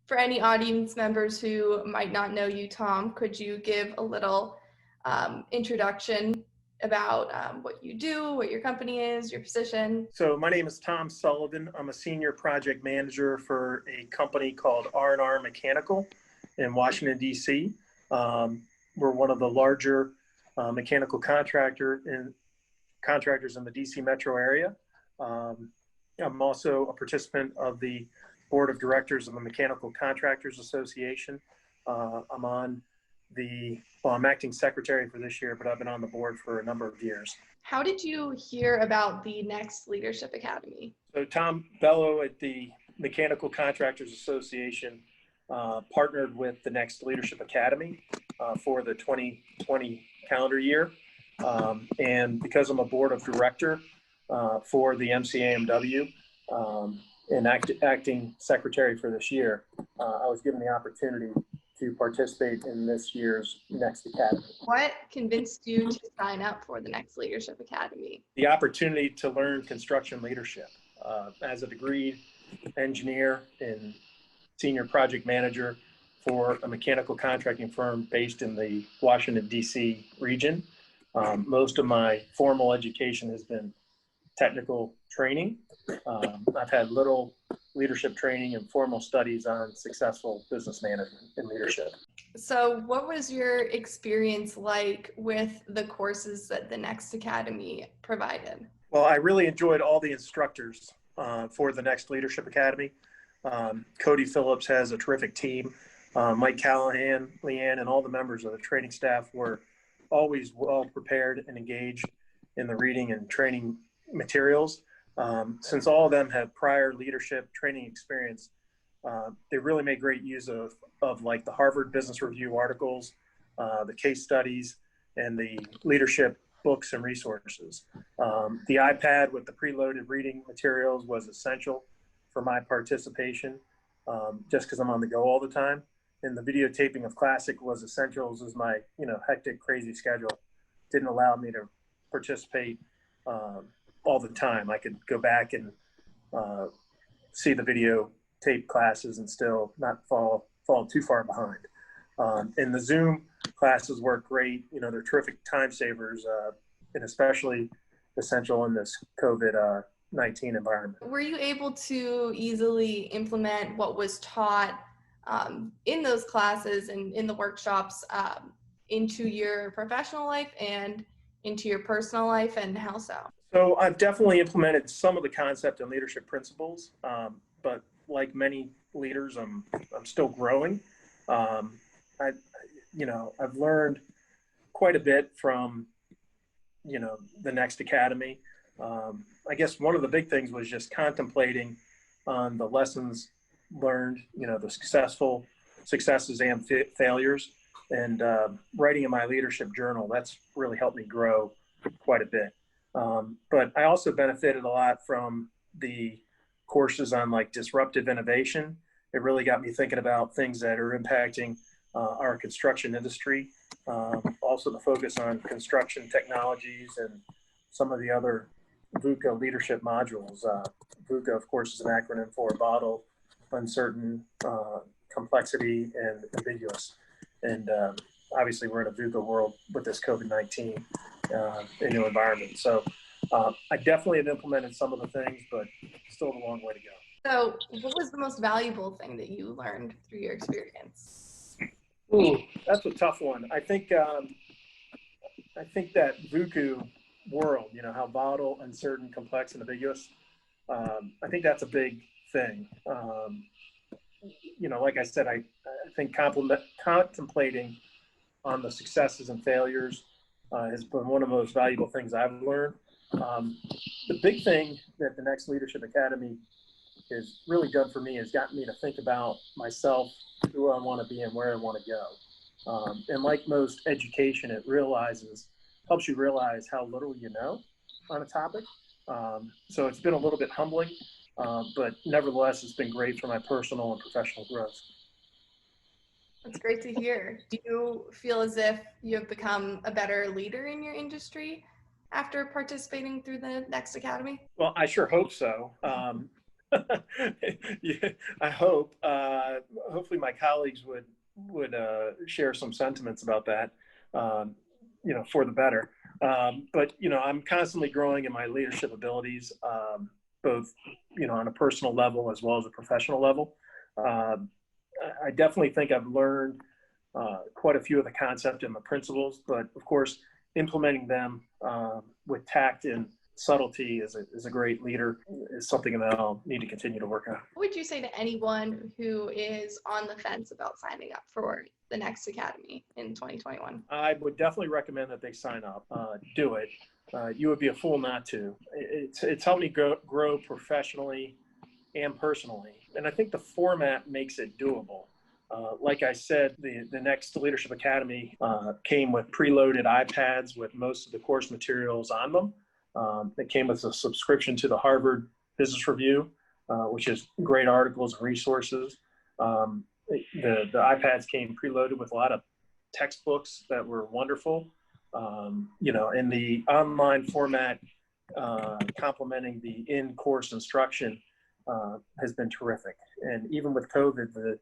For any audience members who might not know you, Tom, could you give a little introduction about what you do, what your company is, your position? So my name is Tom Sullivan. I'm a senior project manager for a company called R&R Mechanical in Washington, D.C. We're one of the larger mechanical contractors in the D.C. metro area. I'm also a participant of the board of directors of the Mechanical Contractors Association. I'm acting secretary for this year, but I've been on the board for a number of years. How did you hear about the Next Leadership Academy? So Tom Bello at the Mechanical Contractors Association partnered with the Next Leadership Academy for the 2020 calendar year. And because I'm a board of director for the MCAMW and acting secretary for this year, I was given the opportunity to participate in this year's Next Academy. What convinced you to sign up for the Next Leadership Academy? The opportunity to learn construction leadership. As a degreed engineer and senior project manager for a mechanical contracting firm based in the Washington, D.C. region, most of my formal education has been technical training. I've had little leadership training and formal studies on successful business management and leadership. So what was your experience like with the courses that the Next Academy provided? Well, I really enjoyed all the instructors for the Next Leadership Academy. Cody Phillips has a terrific team. Mike Callahan, Leanne, and all the members of the training staff were always well prepared and engaged in the reading and training materials. Since all of them have prior leadership training experience, they really made great use of like the Harvard Business Review articles, the case studies, and the leadership books and resources. The iPad with the preloaded reading materials was essential for my participation, just because I'm on the go all the time. And the videotaping of Classic was essential as my hectic, crazy schedule didn't allow me to participate all the time. I could go back and see the videotape classes and still not fall too far behind. And the Zoom classes work great. They're terrific time savers and especially essential in this COVID-19 environment. Were you able to easily implement what was taught in those classes and in the workshops into your professional life and into your personal life, and how so? So I've definitely implemented some of the concept and leadership principles, but like many leaders, I'm still growing. I've learned quite a bit from, the Next Academy. I guess one of the big things was just contemplating on the lessons learned, the successes and failures, and writing in my leadership journal. That's really helped me grow quite a bit. But I also benefited a lot from the courses on like disruptive innovation. It really got me thinking about things that are impacting our construction industry. Also the focus on construction technologies and some of the other VUCA leadership modules. VUCA, of course, is an acronym for volatile, uncertain, complexity, and ambiguous. And obviously we're in a VUCA world with this COVID-19 new environment. So I definitely have implemented some of the things, but still a long way to go. So what was the most valuable thing that you learned through your experience? Ooh, that's a tough one. I think that VUCA world, how volatile, uncertain, complex, and ambiguous, I think that's a big thing. Like I said, I think contemplating on the successes and failures has been one of the most valuable things I've learned. The big thing that the Next Leadership Academy has really done for me has gotten me to think about myself, who I want to be and where I want to go. And like most education, it helps you realize how little you know on a topic. So it's been a little bit humbling, but nevertheless, it's been great for my personal and professional growth. That's great to hear. Do you feel as if you have become a better leader in your industry after participating through the Next Academy? Well, I sure hope so. Yeah, I hope. Hopefully, my colleagues would share some sentiments about that. Um, for the better. But I'm constantly growing in my leadership abilities, both on a personal level as well as a professional level. Um, I definitely think I've learned quite a few of the concepts and the principles, but of course, implementing them with tact and subtlety as a great leader is something that I'll need to continue to work on. What would you say to anyone who is on the fence about signing up for the next academy in 2021? I would definitely recommend that they sign up, do it. You would be a fool not to. It's helped me grow professionally and personally. And I think the format makes it doable. Like I said, the next Leadership Academy came with preloaded iPads with most of the course materials on them. It came with a subscription to the Harvard Business Review, which is great articles and resources. The iPads came preloaded with a lot of textbooks that were wonderful. In the online format, complementing the in-course instruction has been terrific. And even with COVID,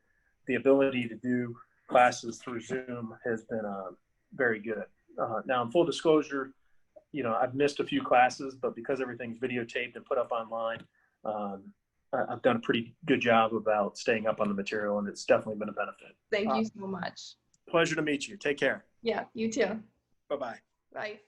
the ability to do classes through Zoom has been very good. Now, in full disclosure, I've missed a few classes, but because everything's videotaped and put up online, I've done a pretty good job about staying up on the material, and it's definitely been a benefit. Thank you so much. Pleasure to meet you. Take care. Yeah, you too. Bye-bye. Bye.